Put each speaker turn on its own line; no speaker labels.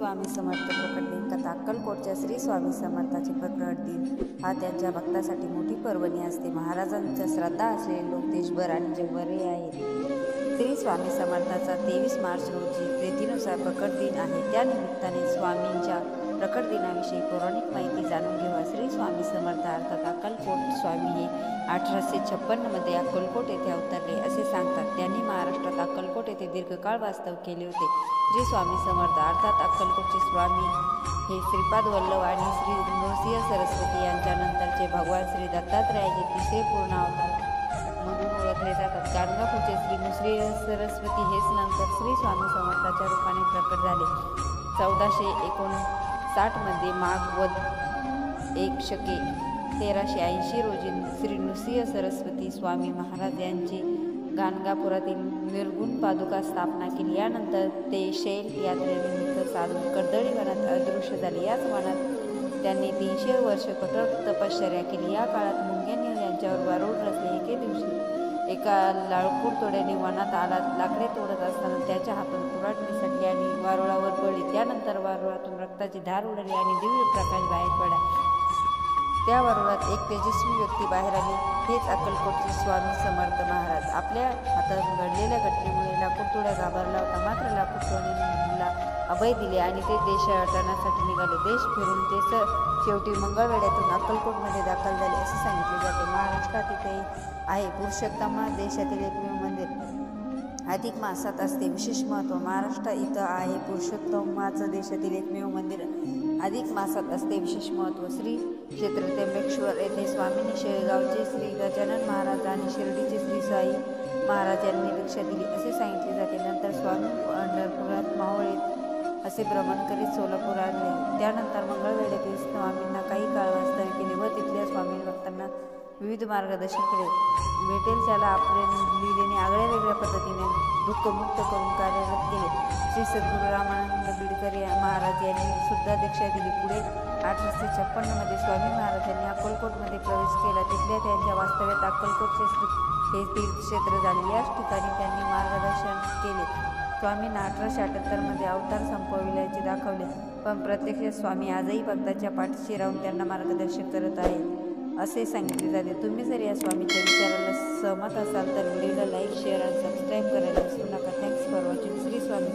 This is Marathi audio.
स्वामी समर्थ प्रकट दिन कथा अक्कलकोटच्या श्री स्वामी समर्थाचे प्रकट दिन हा त्यांच्या भक्तासाठी मोठी पर्वणी असते। महाराजांच्या श्रद्धा असलेले लोक देशभर आणि जगभरही आहेत। श्री स्वामी समर्थाचा 23 मार्च रोजी प्रीतीनुसार प्रकट दिन आहे। त्या निमित्ताने स्वामींच्या प्रकट दिनाविषयी पौराणिक माहिती जाणून घेऊया। श्री स्वामी समर्थ अर्थात अक्कलकोट स्वामी हे 1856 मध्ये अक्कलकोट येथे अवतरले असे सांगतात। त्यांनी महाराष्ट्रात अक्कलकोट येथे दीर्घकाळ वास्तव केले होते। श्री स्वामी समर्थ अर्थात अक्कलकोटचे स्वामी हे श्रीपाद वल्लभ आणि श्री नृसिंह सरस्वती यांच्या नंतरचे भगवान श्री दत्तात्रयाचे तिसरे पूर्ण अवतार म्हणून ओळखले जातात। गाणगापूरचे श्री नृसिंह सरस्वती हेच नंतर श्री स्वामी समर्थाच्या रूपाने प्रकट झाले। 1459 मध्ये माघ वद 1 शके 1380 रोजी श्री नृसिंह सरस्वती स्वामी महाराज यांची गाणगापुरातील निर्गुण पादुका स्थापना केली। यानंतर ते शैल यात्रेनिमित्त साधून कर्दळी वनात अदृश्य झाले। याच वनात त्यांनी 300 वर्ष कठोर तपश्चर्या केली। या काळात मुंग्यांनी यांच्यावर वारूळ रचले। एके दिवशी एका लाकूड तोड्याने वनात आला। लाकडे तोडत असताना त्याच्या हातून कुऱ्हाड निसटली आणि वारुळावर पडली। त्यानंतर वारुळातून रक्ताची धार उडली आणि दिव्य प्रकाश बाहेर पडला। त्या वारुळात एक तेजस्वी व्यक्ती बाहेर आली। हेच अक्कलकोटचे स्वामी समर्थ महाराज। आपल्या हातात घडलेल्या घटनेमुळे लाकूड तोड्या घाबरला होता, मात्र लाकूड तोडीला अभय दिले आणि ते देशाटनासाठी निघाले। देश फिरून ते शेवटी मंगळवेढ्यातून अक्कलकोटमध्ये दाखल झाले असे सांगितले जाते। महाराष्ट्रात इथे आहे पुरुषोत्तम देशातील एकमेव मंदिर अधिक मासात असते। विशेष महत्त्व महाराष्ट्रात इथं आहे पुरुषोत्तमाचं देशातील एकमेव मंदिर अधिक मासात असते। विशेष महत्त्व श्री क्षेत्र त्र्यंबकेश्वर येथे स्वामींनी शेळगावचे श्री गजानन महाराज आणि शिर्डीचे श्री साई महाराज यांनी दीक्षा दिली असे सांगितले जाते। नंतर स्वामी पंढरपुरात मावळीत असे भ्रमण करीत सोलापूर आले। त्यानंतर मंगळवेढ्यातील स्वामींना काही काळ वास्तव्य केले व तिथल्या स्वामी भक्तांना विविध मार्गदर्शन केले। भेटेल त्याला आपल्या लीलेने आगळ्या वेगळ्या पद्धतीने दुःखमुक्त करून कार्यरत केले। श्री सद्गुरू रामानंद बिडकर महाराज यांनी सुद्धा दीक्षा दिली। पुढे 1856 मध्ये स्वामी महाराजांनी अक्कलकोटमध्ये प्रवेश केला। तिथल्या त्यांच्या वास्तव्यात अक्कलकोटचे हे तीर्थक्षेत्र झाले। याच ठिकाणी त्यांनी मार्गदर्शन केले। स्वामींना 1878 मध्ये अवतार संपविल्याचे दाखवले, पण प्रत्यक्ष स्वामी आजही भक्ताच्या पाठीशी राहून त्यांना मार्गदर्शन करत आहेत असे सांगितले जाते। तुम्ही जर या स्वामीच्या विचाराला सहमत असाल तर व्हिडिओला लाईक, शेअर आणि सबस्क्राईब करायला विसरू नका। Thanks for watching. Shri Swami.